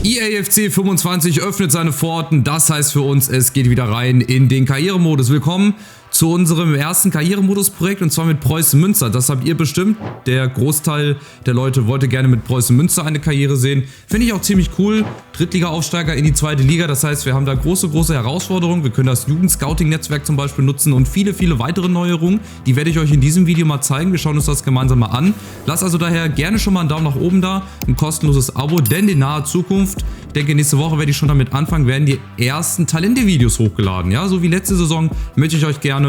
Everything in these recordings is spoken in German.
EAFC 25 öffnet seine Pforten, das heißt für uns, es geht wieder rein in den Karrieremodus. Willkommen zu unserem ersten Karrieremodus-Projekt und zwar mit Preußen Münster. Das habt ihr bestimmt. Der Großteil der Leute wollte gerne mit Preußen Münster eine Karriere sehen. Finde ich auch ziemlich cool. Drittliga-Aufsteiger in die zweite Liga. Das heißt, wir haben da große Herausforderungen. Wir können das Jugend-Scouting-Netzwerk zum Beispiel nutzen und viele weitere Neuerungen. Die werde ich euch in diesem Video mal zeigen. Wir schauen uns das gemeinsam mal an. Lasst also daher gerne schon mal einen Daumen nach oben da, ein kostenloses Abo, denn in naher Zukunft, ich denke nächste Woche werde ich schon damit anfangen, werden die ersten Talente-Videos hochgeladen. Ja, so wie letzte Saison möchte ich euch gerne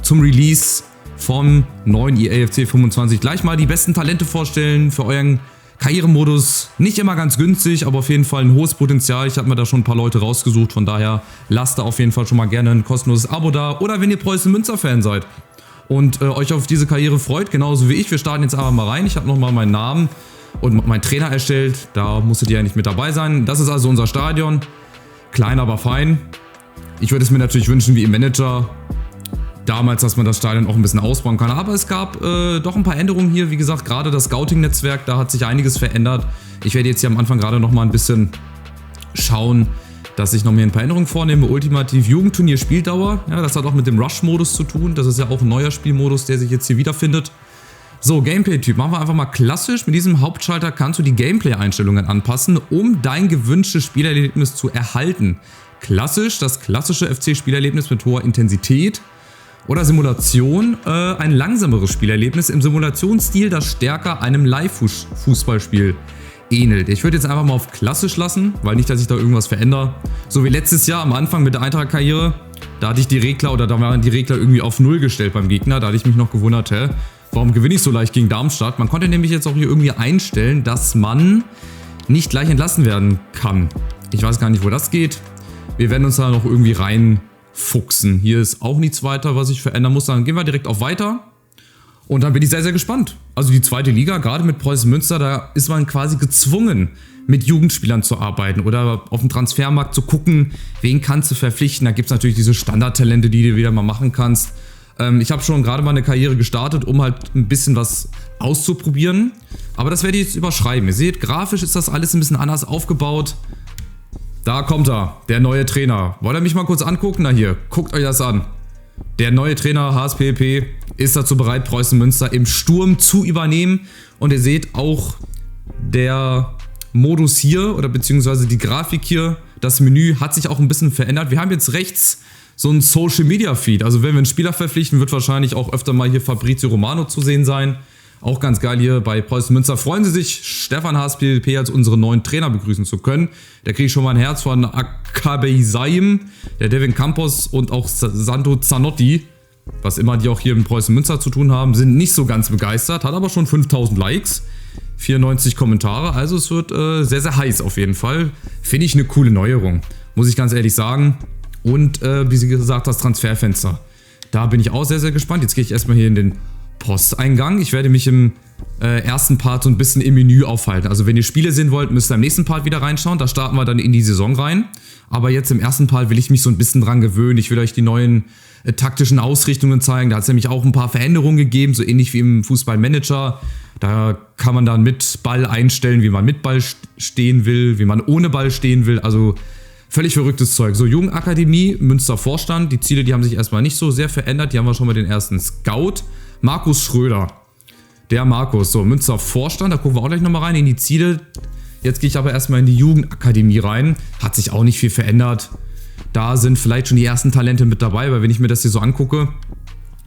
zum Release vom neuen EAFC 25 gleich mal die besten Talente vorstellen für euren Karrieremodus. Nicht immer ganz günstig, aber auf jeden Fall ein hohes Potenzial. Ich habe mir da schon ein paar Leute rausgesucht, von daher lasst da auf jeden Fall schon mal gerne ein kostenloses Abo da. Oder wenn ihr Preußen Münster Fan seid und euch auf diese Karriere freut, genauso wie ich. Wir starten jetzt aber mal rein. Ich habe nochmal meinen Namen und meinen Trainer erstellt. Da musstet ihr ja nicht mit dabei sein. Das ist also unser Stadion. Klein, aber fein. Ich würde es mir natürlich wünschen, wie im Manager damals, dass man das Stadion auch ein bisschen ausbauen kann. Aber es gab doch ein paar Änderungen hier. Wie gesagt, gerade das Scouting-Netzwerk, da hat sich einiges verändert. Ich werde jetzt hier am Anfang gerade noch mal ein bisschen schauen, dass ich noch mehr ein paar Änderungen vornehme. Ultimativ Jugendturnier Spieldauer. Ja, das hat auch mit dem Rush-Modus zu tun. Das ist ja auch ein neuer Spielmodus, der sich jetzt hier wiederfindet. So, Gameplay-Typ. Machen wir einfach mal klassisch. Mit diesem Hauptschalter kannst du die Gameplay-Einstellungen anpassen, um dein gewünschtes Spielerlebnis zu erhalten. Klassisch, das klassische FC-Spielerlebnis mit hoher Intensität. Oder Simulation, ein langsameres Spielerlebnis im Simulationsstil, das stärker einem Live-Fußballspiel ähnelt. Ich würde jetzt einfach mal auf klassisch lassen, weil nicht, dass ich da irgendwas verändere. So wie letztes Jahr am Anfang mit der Eintracht-Karriere, da hatte ich die Regler oder da waren die Regler irgendwie auf 0 gestellt beim Gegner. Da hatte ich mich noch gewundert, warum gewinne ich so leicht gegen Darmstadt? Man konnte nämlich jetzt auch hier irgendwie einstellen, dass man nicht gleich entlassen werden kann. Ich weiß gar nicht, wo das geht. Wir werden uns da noch irgendwie reinfuchsen. Hier ist auch nichts weiter, was ich verändern muss. Dann gehen wir direkt auf Weiter. Und dann bin ich sehr gespannt. Also die zweite Liga, gerade mit Preußen Münster, da ist man quasi gezwungen, mit Jugendspielern zu arbeiten oder auf dem Transfermarkt zu gucken, wen kannst du verpflichten. Da gibt es natürlich diese Standardtalente, die du wieder mal machen kannst. Ich habe schon gerade mal eine Karriere gestartet, um halt ein bisschen was auszuprobieren. Aber das werde ich jetzt überschreiben. Ihr seht, grafisch ist das alles ein bisschen anders aufgebaut. Da kommt er, der neue Trainer. Wollt ihr mich mal kurz angucken? Na hier, guckt euch das an. Der neue Trainer HSPP ist dazu bereit, Preußen Münster im Sturm zu übernehmen. Und ihr seht auch der Modus hier oder beziehungsweise die Grafik hier, das Menü hat sich auch ein bisschen verändert. Wir haben jetzt rechts so ein Social Media Feed. Also wenn wir einen Spieler verpflichten, wird wahrscheinlich auch öfter mal hier Fabrizio Romano zu sehen sein. Auch ganz geil hier bei Preußen Münster. Freuen Sie sich, Stefan HSPP als unseren neuen Trainer begrüßen zu können. Da kriege ich schon mal ein Herz von Akabe Saim, der Devin Campos und auch Sandro Zanotti, was immer die auch hier in Preußen Münster zu tun haben, sind nicht so ganz begeistert. Hat aber schon 5000 Likes, 94 Kommentare. Also es wird sehr heiß auf jeden Fall. Finde ich eine coole Neuerung, muss ich ganz ehrlich sagen. Und wie gesagt, das Transferfenster. Da bin ich auch sehr gespannt. Jetzt gehe ich erstmal hier in den Posteingang. Ich werde mich im ersten Part so ein bisschen im Menü aufhalten. Also wenn ihr Spiele sehen wollt, müsst ihr im nächsten Part wieder reinschauen. Da starten wir dann in die Saison rein. Aber jetzt im ersten Part will ich mich so ein bisschen dran gewöhnen. Ich will euch die neuen taktischen Ausrichtungen zeigen. Da hat es nämlich auch ein paar Veränderungen gegeben, so ähnlich wie im Fußballmanager. Da kann man dann mit Ball einstellen, wie man mit Ball stehen will, wie man ohne Ball stehen will. Also völlig verrücktes Zeug. So, Jugendakademie, Münster Vorstand. Die Ziele, die haben sich erstmal nicht so sehr verändert. Die haben wir schon mal den ersten Scout. Markus Schröder. Der Markus. So, Münster Vorstand. Da gucken wir auch gleich nochmal rein in die Ziele. Jetzt gehe ich aber erstmal in die Jugendakademie rein. Hat sich auch nicht viel verändert. Da sind vielleicht schon die ersten Talente mit dabei, weil wenn ich mir das hier so angucke,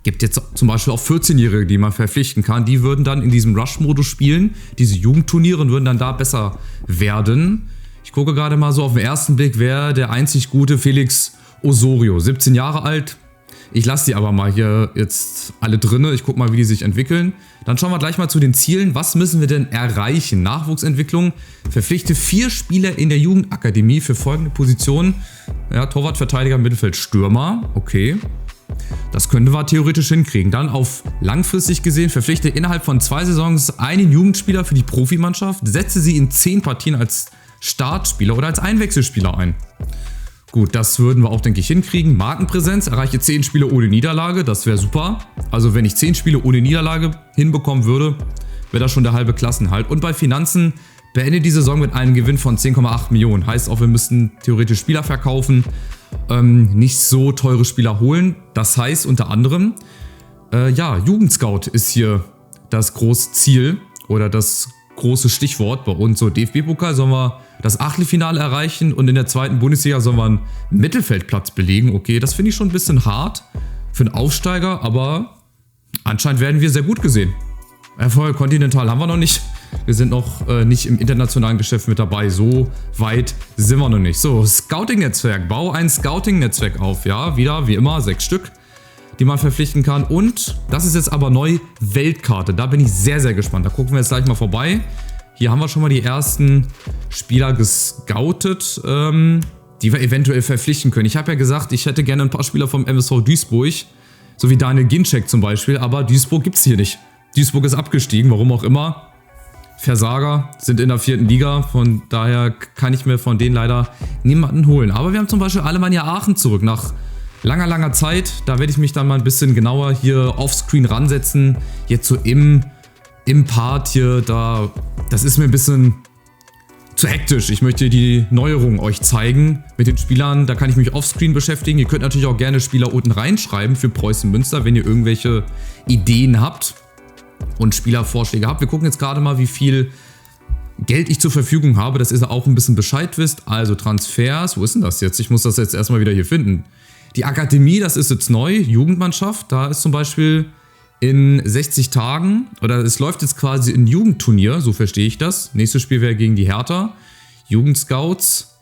gibt jetzt zum Beispiel auch 14-Jährige, die man verpflichten kann. Die würden dann in diesem Rush-Modus spielen. Diese Jugendturniere und würden dann da besser werden. Ich gucke gerade mal so auf den ersten Blick, wer der einzig gute Felix Osorio, 17 Jahre alt. Ich lasse die aber mal hier jetzt alle drinne. Ich gucke mal, wie die sich entwickeln. Dann schauen wir gleich mal zu den Zielen. Was müssen wir denn erreichen? Nachwuchsentwicklung. Verpflichte 4 Spieler in der Jugendakademie für folgende Positionen. Ja, Torwart, Verteidiger, Mittelfeld, Stürmer. Okay. Das könnte wir theoretisch hinkriegen. Dann auf langfristig gesehen, verpflichte innerhalb von 2 Saisons einen Jugendspieler für die Profimannschaft. Setze sie in 10 Partien als Startspieler oder als Einwechselspieler ein. Gut, das würden wir auch, denke ich, hinkriegen. Markenpräsenz, erreiche 10 Spiele ohne Niederlage, das wäre super. Also wenn ich 10 Spiele ohne Niederlage hinbekommen würde, wäre das schon der halbe Klassenhalt. Und bei Finanzen beendet die Saison mit einem Gewinn von 10,8 Millionen. Heißt auch, wir müssten theoretisch Spieler verkaufen, nicht so teure Spieler holen. Das heißt unter anderem, ja, Jugendscout ist hier das große Ziel oder das große Stichwort bei uns. So, DFB-Pokal sollen wir das Achtelfinale erreichen und in der zweiten Bundesliga sollen wir einen Mittelfeldplatz belegen. Okay, das finde ich schon ein bisschen hart für einen Aufsteiger, aber anscheinend werden wir sehr gut gesehen. Erfolg Continental haben wir noch nicht. Wir sind noch nicht im internationalen Geschäft mit dabei. So weit sind wir noch nicht. So, Scouting-Netzwerk. Bau ein Scouting-Netzwerk auf. Ja, wieder wie immer 6 Stück, die man verpflichten kann. Und das ist jetzt aber neu, Weltkarte. Da bin ich sehr, sehr gespannt. Da gucken wir jetzt gleich mal vorbei. Hier haben wir schon mal die ersten Spieler gescoutet, die wir eventuell verpflichten können. Ich habe ja gesagt, ich hätte gerne ein paar Spieler vom MSV Duisburg, so wie Daniel Ginczek zum Beispiel, aber Duisburg gibt es hier nicht. Duisburg ist abgestiegen, warum auch immer. Versager sind in der 4. Liga, von daher kann ich mir von denen leider niemanden holen. Aber wir haben zum Beispiel Alemannia Aachen zurück nach langer, langer Zeit. Da werde ich mich dann mal ein bisschen genauer hier offscreen ransetzen. Jetzt so im Part hier, das ist mir ein bisschen zu hektisch. Ich möchte die Neuerungen euch zeigen mit den Spielern. Da kann ich mich offscreen beschäftigen. Ihr könnt natürlich auch gerne Spieler unten reinschreiben für Preußen Münster, wenn ihr irgendwelche Ideen habt und Spielervorschläge habt. Wir gucken jetzt gerade mal, wie viel Geld ich zur Verfügung habe, dass ihr auch ein bisschen Bescheid wisst. Also Transfers, wo ist denn das jetzt? Ich muss das jetzt erstmal wieder hier finden. Die Akademie, das ist jetzt neu, Jugendmannschaft, da ist zum Beispiel in 60 Tagen, oder es läuft jetzt quasi ein Jugendturnier, so verstehe ich das. Nächstes Spiel wäre gegen die Hertha. Jugendscouts,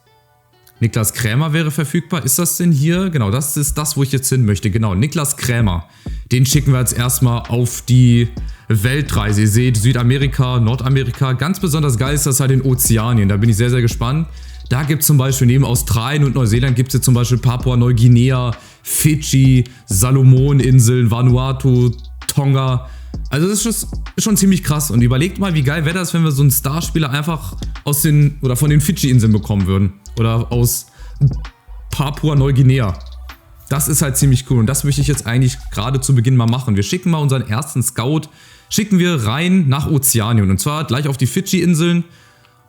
Niklas Krämer wäre verfügbar. Ist das denn hier? Genau, das ist das, wo ich jetzt hin möchte. Genau, Niklas Krämer. Den schicken wir jetzt erstmal auf die Weltreise. Ihr seht Südamerika, Nordamerika. Ganz besonders geil ist das halt in Ozeanien. Da bin ich sehr, sehr gespannt. Da gibt es zum Beispiel neben Australien und Neuseeland gibt es jetzt zum Beispiel Papua-Neuguinea, Fidschi, Salomoninseln, Vanuatu, Tonga. Also das ist schon ziemlich krass. Und überlegt mal, wie geil wäre das, wenn wir so einen Starspieler einfach aus den oder von den Fidschi-Inseln bekommen würden. Oder aus Papua-Neuguinea. Das ist halt ziemlich cool. Und das möchte ich jetzt eigentlich gerade zu Beginn mal machen. Wir schicken mal unseren ersten Scout, schicken wir rein nach Ozeanien. Und zwar gleich auf die Fidschi-Inseln.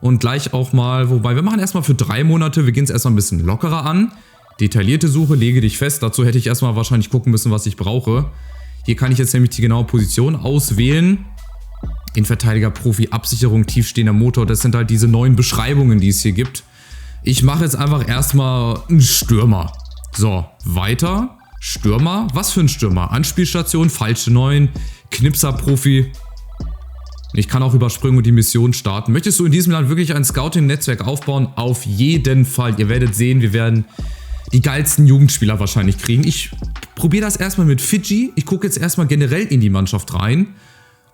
Und gleich auch mal, wobei wir machen erstmal für 3 Monate, wir gehen es erstmal ein bisschen lockerer an. Detaillierte Suche, lege dich fest. Dazu hätte ich erstmal wahrscheinlich gucken müssen, was ich brauche. Hier kann ich jetzt nämlich die genaue Position auswählen. Innenverteidiger, Profi, Absicherung, tiefstehender Motor. Das sind halt diese neuen Beschreibungen, die es hier gibt. Ich mache jetzt einfach erstmal einen Stürmer. So, weiter. Stürmer. Was für ein Stürmer? Anspielstation, falsche 9, Knipser-Profi. Ich kann auch überspringen und die Mission starten. Möchtest du in diesem Land wirklich ein Scouting-Netzwerk aufbauen? Auf jeden Fall. Ihr werdet sehen, wir werden die geilsten Jugendspieler wahrscheinlich kriegen. Ich probiere das erstmal mit Fidschi. Ich gucke jetzt erstmal generell in die Mannschaft rein.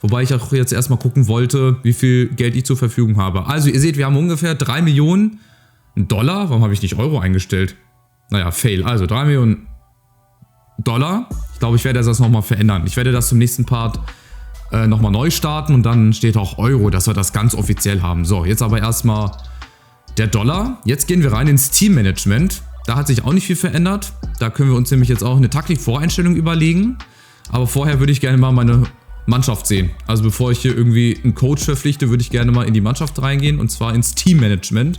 Wobei ich auch jetzt erstmal gucken wollte, wie viel Geld ich zur Verfügung habe. Also ihr seht, wir haben ungefähr 3 Millionen Dollar. Warum habe ich nicht Euro eingestellt? Naja, Fail. Also 3 Millionen Dollar. Ich glaube, ich werde das nochmal verändern. Ich werde das zum nächsten Part nochmal neu starten und dann steht auch Euro, dass wir das ganz offiziell haben. So, jetzt aber erstmal der Dollar. Jetzt gehen wir rein ins Teammanagement. Da hat sich auch nicht viel verändert. Da können wir uns nämlich jetzt auch eine Taktikvoreinstellung überlegen. Aber vorher würde ich gerne mal meine Mannschaft sehen. Also bevor ich hier irgendwie einen Coach verpflichte, würde ich gerne mal in die Mannschaft reingehen und zwar ins Teammanagement.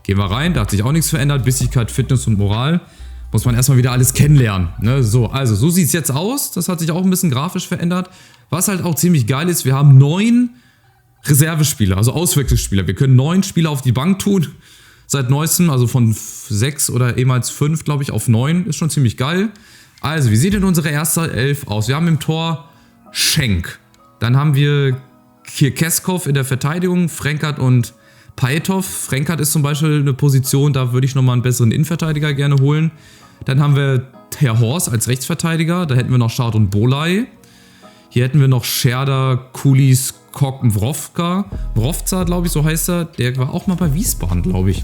Gehen wir rein, da hat sich auch nichts verändert. Bissigkeit, Fitness und Moral. Muss man erstmal wieder alles kennenlernen. Ne? So, also so sieht es jetzt aus. Das hat sich auch ein bisschen grafisch verändert. Was halt auch ziemlich geil ist, wir haben 9 Reservespieler, also Auswechselspieler. Wir können 9 Spieler auf die Bank tun. Seit neuestem, also von 6 oder ehemals 5, glaube ich, auf 9. Ist schon ziemlich geil. Also, wie sieht denn unsere erste 11 aus? Wir haben im Tor Schenk. Dann haben wir Kirkeskov in der Verteidigung, Frenkert und Paetov. Frenkert ist zum Beispiel eine Position, da würde ich nochmal einen besseren Innenverteidiger gerne holen. Dann haben wir Herr Horst als Rechtsverteidiger. Da hätten wir noch Schad und Bolay. Hier hätten wir noch Scherder, Kulis, Kok, Wrovca, glaube ich, so heißt er. Der war auch mal bei Wiesbaden, glaube ich.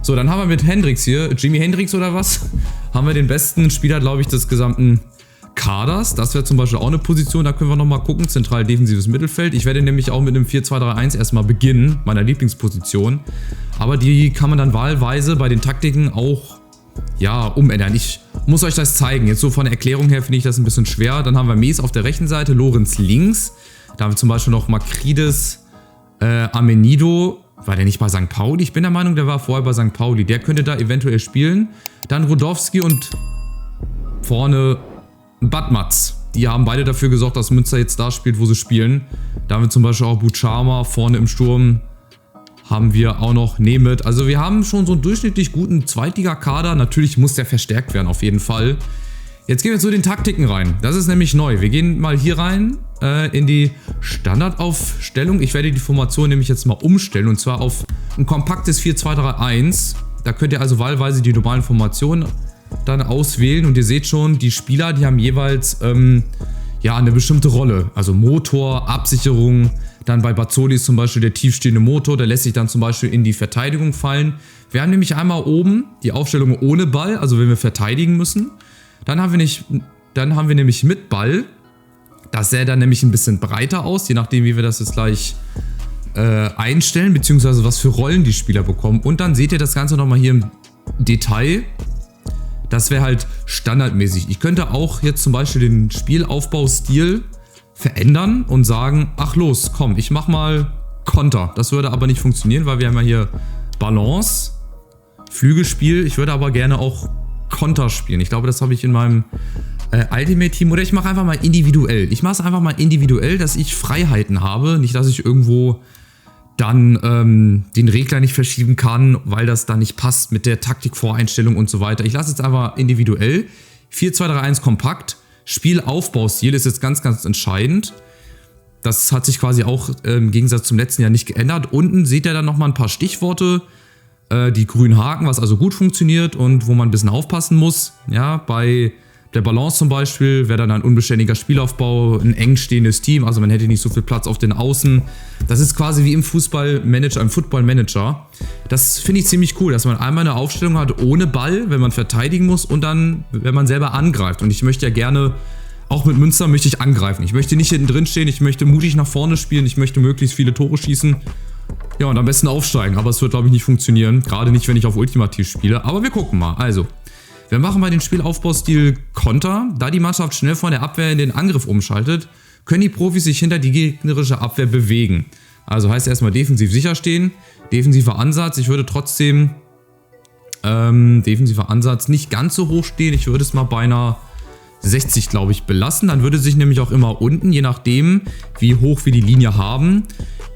So, dann haben wir mit Hendricks hier, Jimi Hendrix oder was, haben wir den besten Spieler, glaube ich, des gesamten Kaders. Das wäre zum Beispiel auch eine Position, da können wir nochmal gucken. Zentral defensives Mittelfeld. Ich werde nämlich auch mit einem 4-2-3-1 erstmal beginnen, meiner Lieblingsposition. Aber die kann man dann wahlweise bei den Taktiken auch, ja, umändern. Ich muss euch das zeigen. Jetzt so von der Erklärung her finde ich das ein bisschen schwer. Dann haben wir Mees auf der rechten Seite, Lorenz links. Da haben wir zum Beispiel noch Makrides, Amenido War der nicht bei St. Pauli? Ich bin der Meinung, der war vorher bei St. Pauli. Der könnte da eventuell spielen. Dann Rudowski und vorne Badmatz. Die haben beide dafür gesorgt, dass Münster jetzt da spielt, wo sie spielen. Da haben wir zum Beispiel auch Buchama vorne im Sturm. Haben wir auch noch Nemeth. Also wir haben schon so einen durchschnittlich guten Zweitligakader. Natürlich muss der verstärkt werden, auf jeden Fall. Jetzt gehen wir zu den Taktiken rein. Das ist nämlich neu. Wir gehen mal hier rein in die Standardaufstellung. Ich werde die Formation nämlich jetzt mal umstellen und zwar auf ein kompaktes 4-2-3-1. Da könnt ihr also wahlweise die normalen Formationen dann auswählen und ihr seht schon, die Spieler, die haben jeweils ja, eine bestimmte Rolle. Also Motor, Absicherung, dann bei Bazzoli ist zum Beispiel der tiefstehende Motor, der lässt sich dann zum Beispiel in die Verteidigung fallen. Wir haben nämlich einmal oben die Aufstellung ohne Ball, also wenn wir verteidigen müssen. Dann haben wir nämlich mit Ball. Das sähe dann nämlich ein bisschen breiter aus, je nachdem wie wir das jetzt gleich einstellen, beziehungsweise was für Rollen die Spieler bekommen. Und dann seht ihr das Ganze nochmal hier im Detail. Das wäre halt standardmäßig. Ich könnte auch jetzt zum Beispiel den Spielaufbaustil verändern und sagen, ach los, komm, ich mach mal Konter. Das würde aber nicht funktionieren, weil wir haben ja hier Balance, Flügelspiel. Ich würde aber gerne auch Konter spielen. Ich glaube, das habe ich in meinem Ultimate-Team. Oder ich mache einfach mal individuell. Ich mache es einfach mal individuell, dass ich Freiheiten habe. Nicht, dass ich irgendwo dann den Regler nicht verschieben kann, weil das dann nicht passt mit der Taktikvoreinstellung und so weiter. Ich lasse es einfach individuell. 4-2-3-1 kompakt. Spielaufbaustil ist jetzt ganz, ganz entscheidend. Das hat sich quasi auch im Gegensatz zum letzten Jahr nicht geändert. Unten seht ihr dann nochmal ein paar Stichworte. Die grünen Haken, was also gut funktioniert und wo man ein bisschen aufpassen muss. Ja, bei der Balance zum Beispiel wäre dann ein unbeständiger Spielaufbau, ein eng stehendes Team, also man hätte nicht so viel Platz auf den Außen. Das ist quasi wie im Fußballmanager, im Footballmanager. Das finde ich ziemlich cool, dass man einmal eine Aufstellung hat ohne Ball, wenn man verteidigen muss und dann, wenn man selber angreift. Und ich möchte ja gerne, auch mit Münster möchte ich angreifen. Ich möchte nicht hinten drin stehen, ich möchte mutig nach vorne spielen, ich möchte möglichst viele Tore schießen. Ja, und am besten aufsteigen, aber es wird, glaube ich, nicht funktionieren. Gerade nicht, wenn ich auf Ultimativ spiele. Aber wir gucken mal. Also, wir machen mal den Spielaufbaustil Konter. Da die Mannschaft schnell von der Abwehr in den Angriff umschaltet, können die Profis sich hinter die gegnerische Abwehr bewegen. Also heißt erstmal defensiv sicher stehen. Defensiver Ansatz. Ich würde trotzdem defensiver Ansatz nicht ganz so hoch stehen. Ich würde es mal bei einer 60, glaube ich, belassen. Dann würde sich nämlich auch immer unten, je nachdem, wie hoch wir die Linie haben,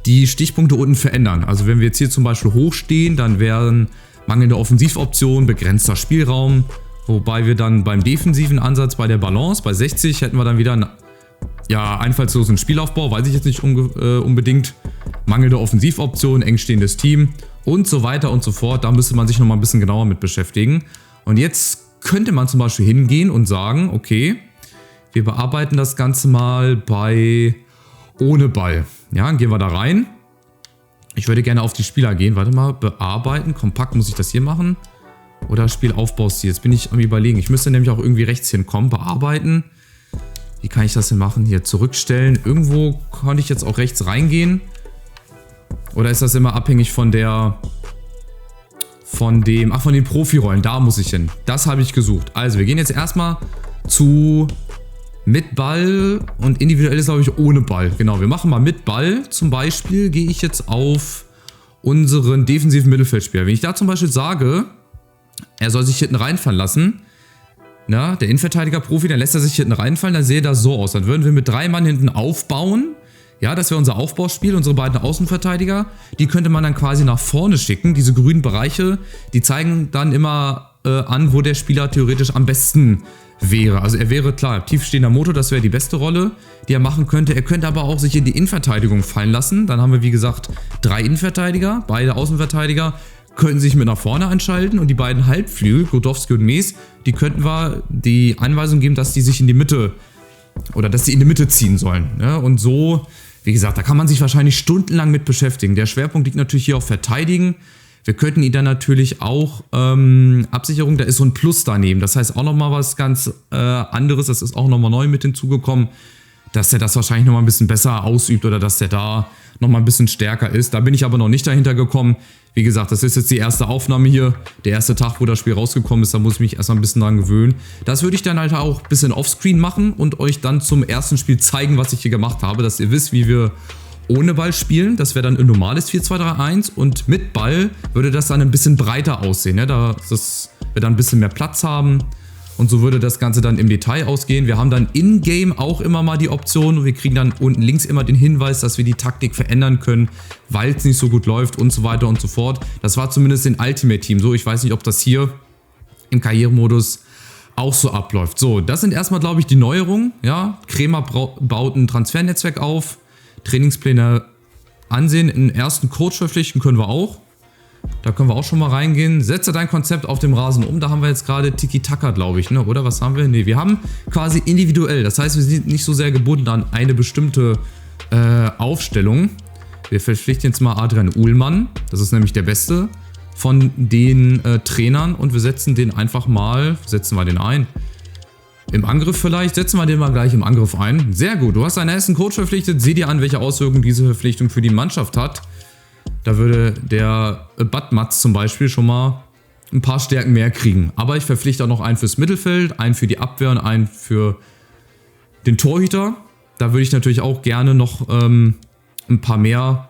die Stichpunkte unten verändern. Also wenn wir jetzt hier zum Beispiel hoch stehen, dann wären mangelnde Offensivoptionen, begrenzter Spielraum, wobei wir dann beim defensiven Ansatz bei der Balance, bei 60, hätten wir dann wieder einen einfallslosen Spielaufbau, weiß ich jetzt nicht unbedingt, mangelnde Offensivoptionen, eng stehendes Team und so weiter und so fort. Da müsste man sich nochmal ein bisschen genauer mit beschäftigen. Und jetzt könnte man zum Beispiel hingehen und sagen, okay, wir bearbeiten das Ganze mal bei ohne Ball. Ja, dann gehen wir da rein. Ich würde gerne auf die Spieler gehen. Warte mal, bearbeiten. Kompakt muss ich das hier machen. Oder Spielaufbaustil. Jetzt bin ich am Überlegen. Ich müsste nämlich auch irgendwie rechts hinkommen. Bearbeiten. Wie kann ich das denn machen? Hier zurückstellen. Irgendwo konnte ich jetzt auch rechts reingehen. Oder ist das immer abhängig von den Profirollen? Da muss ich hin. Das habe ich gesucht. Also, wir gehen jetzt erstmal zu mit Ball und individuell ist, glaube ich, ohne Ball. Genau, wir machen mal mit Ball. Zum Beispiel gehe ich jetzt auf unseren defensiven Mittelfeldspieler. Wenn ich da zum Beispiel sage, er soll sich hinten reinfallen lassen, na, der Innenverteidiger-Profi, dann lässt er sich hinten reinfallen, dann sähe das so aus. Dann würden wir mit 3 Mann hinten aufbauen. Ja, das wäre unser Aufbauspiel, unsere beiden Außenverteidiger. Die könnte man dann quasi nach vorne schicken. Diese grünen Bereiche, die zeigen dann immer an, wo der Spieler theoretisch am besten wäre. Also er wäre klar, tiefstehender Motor, das wäre die beste Rolle, die er machen könnte. Er könnte aber auch sich in die Innenverteidigung fallen lassen. Dann haben wir, wie gesagt, 3 Innenverteidiger. Beide Außenverteidiger könnten sich mit nach vorne einschalten und die beiden Halbflügel, Godowski und Mees, die könnten wir die Anweisung geben, dass die sich in die Mitte oder dass sie in die Mitte ziehen sollen. Ja, und so, wie gesagt, da kann man sich wahrscheinlich stundenlang mit beschäftigen. Der Schwerpunkt liegt natürlich hier auf Verteidigen. Wir könnten ihn dann natürlich auch Absicherung, da ist so ein Plus daneben. Das heißt auch nochmal was ganz anderes, das ist auch nochmal neu mit hinzugekommen, dass er das wahrscheinlich nochmal ein bisschen besser ausübt oder dass der da nochmal ein bisschen stärker ist. Da bin ich aber noch nicht dahinter gekommen. Wie gesagt, das ist jetzt die erste Aufnahme hier, der erste Tag, wo das Spiel rausgekommen ist, da muss ich mich erstmal ein bisschen dran gewöhnen. Das würde ich dann halt auch ein bisschen offscreen machen und euch dann zum ersten Spiel zeigen, was ich hier gemacht habe, dass ihr wisst, wie wir ohne Ball spielen. Das wäre dann ein normales 4-2-3-1 und mit Ball würde das dann ein bisschen breiter aussehen. Ne? Das wir dann ein bisschen mehr Platz haben und so würde das Ganze dann im Detail ausgehen. Wir haben dann in-game auch immer mal die Option und wir kriegen dann unten links immer den Hinweis, dass wir die Taktik verändern können, weil es nicht so gut läuft und so weiter und so fort. Das war zumindest in Ultimate Team so. Ich weiß nicht, ob das hier im Karrieremodus auch so abläuft. So, das sind erstmal, glaube ich, die Neuerungen. Ja, Kremer baut ein Transfernetzwerk auf, Trainingspläne ansehen, einen ersten Coach verpflichten können wir auch. Da können wir auch schon mal reingehen. Setze dein Konzept auf dem Rasen um. Da haben wir jetzt gerade Tiki-Taka, glaube ich, ne? Oder was haben wir? Ne, wir haben quasi individuell. Das heißt, wir sind nicht so sehr gebunden an eine bestimmte Aufstellung. Wir verpflichten jetzt mal Adrian Uhlmann. Das ist nämlich der Beste von den Trainern. Und wir setzen den einfach mal, setzen wir den ein? Im Angriff vielleicht? Setzen wir den mal gleich im Angriff ein. Sehr gut. Du hast deinen ersten Coach verpflichtet. Sieh dir an, welche Auswirkungen diese Verpflichtung für die Mannschaft hat. Da würde der Badmatz zum Beispiel schon mal ein paar Stärken mehr kriegen. Aber ich verpflichte auch noch einen fürs Mittelfeld, einen für die Abwehr und einen für den Torhüter. Da würde ich natürlich auch gerne noch ein paar mehr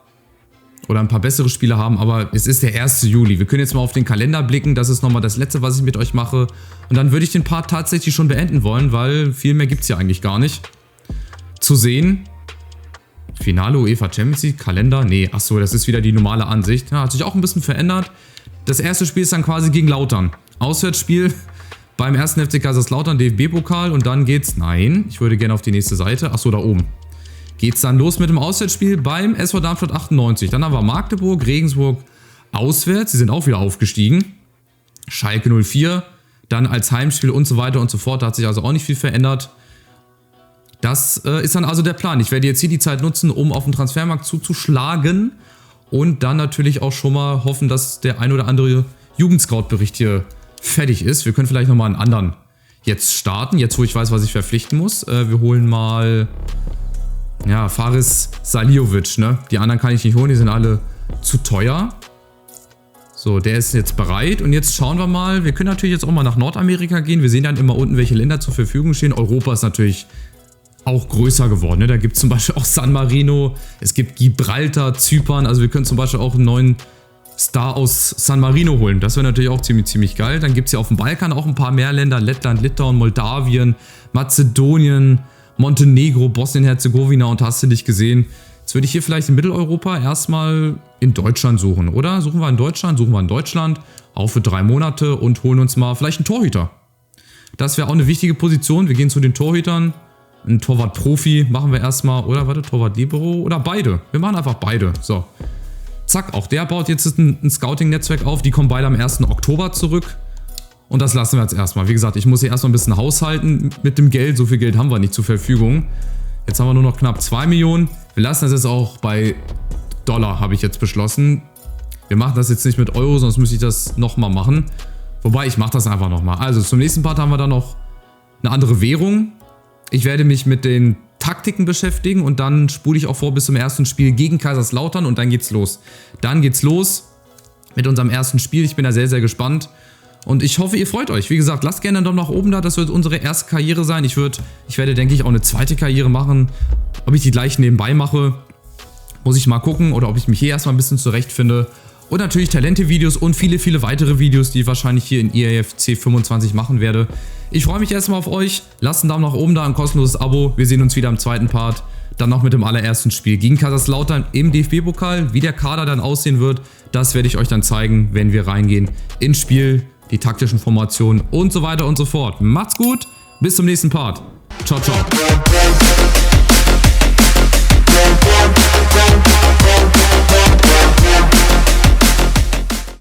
oder ein paar bessere Spieler haben. Aber es ist der 1. Juli. Wir können jetzt mal auf den Kalender blicken. Das ist nochmal das Letzte, was ich mit euch mache. Und dann würde ich den Part tatsächlich schon beenden wollen, weil viel mehr gibt es ja eigentlich gar nicht zu sehen. Finale UEFA Champions League, Kalender, nee, achso, das ist wieder die normale Ansicht. Ja, hat sich auch ein bisschen verändert. Das erste Spiel ist dann quasi gegen Lautern. Auswärtsspiel beim 1. FC Kaiserslautern, DFB-Pokal und dann geht's, nein, ich würde gerne auf die nächste Seite, achso, da oben. Geht's dann los mit dem Auswärtsspiel beim SV Darmstadt 98. Dann haben wir Magdeburg, Regensburg auswärts, sie sind auch wieder aufgestiegen. Schalke 04, dann als Heimspiel und so weiter und so fort, da hat sich also auch nicht viel verändert. Das ist dann also der Plan. Ich werde jetzt hier die Zeit nutzen, um auf den Transfermarkt zuzuschlagen und dann natürlich auch schon mal hoffen, dass der ein oder andere Jugendscout-Bericht hier fertig ist. Wir können vielleicht nochmal einen anderen jetzt starten, jetzt wo ich weiß, was ich verpflichten muss. Wir holen mal, ja, Faris Saliovic, ne? Die anderen kann ich nicht holen, die sind alle zu teuer. So, der ist jetzt bereit und jetzt schauen wir mal. Wir können natürlich jetzt auch mal nach Nordamerika gehen. Wir sehen dann immer unten, welche Länder zur Verfügung stehen. Europa ist natürlich auch größer geworden. Ne? Da gibt es zum Beispiel auch San Marino, es gibt Gibraltar, Zypern, also wir können zum Beispiel auch einen neuen Star aus San Marino holen. Das wäre natürlich auch ziemlich geil. Dann gibt es ja auf dem Balkan auch ein paar mehr Länder, Lettland, Litauen, Moldawien, Mazedonien, Montenegro, Bosnien-Herzegowina und hast du nicht gesehen. Jetzt würde ich hier vielleicht in Mitteleuropa erstmal in Deutschland suchen, oder? Suchen wir in Deutschland, auch für 3 Monate und holen uns mal vielleicht einen Torhüter. Das wäre auch eine wichtige Position. Wir gehen zu den Torhütern. Ein Torwart-Profi machen wir erstmal, oder warte, Torwart-Libero oder beide. Wir machen einfach beide. So. Zack, auch der baut jetzt ein Scouting-Netzwerk auf. Die kommen beide am 1. Oktober zurück. Und das lassen wir jetzt erstmal. Wie gesagt, ich muss hier erstmal ein bisschen haushalten mit dem Geld. So viel Geld haben wir nicht zur Verfügung. Jetzt haben wir nur noch knapp 2 Millionen. Wir lassen das jetzt auch bei Dollar, habe ich jetzt beschlossen. Wir machen das jetzt nicht mit Euro, sonst müsste ich das nochmal machen. Wobei, ich mache das einfach nochmal. Also zum nächsten Part haben wir dann noch eine andere Währung. Ich werde mich mit den Taktiken beschäftigen und dann spule ich auch vor bis zum ersten Spiel gegen Kaiserslautern und dann geht's los. Dann geht's los mit unserem ersten Spiel. Ich bin da sehr, sehr gespannt und ich hoffe, ihr freut euch. Wie gesagt, lasst gerne einen Daumen nach oben da. Das wird unsere erste Karriere sein. Ich werde, denke ich, auch eine zweite Karriere machen. Ob ich die gleich nebenbei mache, muss ich mal gucken oder ob ich mich hier erstmal ein bisschen zurechtfinde. Und natürlich Talente-Videos und viele, viele weitere Videos, die ich wahrscheinlich hier in EAFC 25 machen werde. Ich freue mich erstmal auf euch. Lasst einen Daumen nach oben da, ein kostenloses Abo. Wir sehen uns wieder im zweiten Part. Dann noch mit dem allerersten Spiel gegen Kaiserslautern im DFB-Pokal. Wie der Kader dann aussehen wird, das werde ich euch dann zeigen, wenn wir reingehen ins Spiel. Die taktischen Formationen und so weiter und so fort. Macht's gut, bis zum nächsten Part. Ciao, ciao.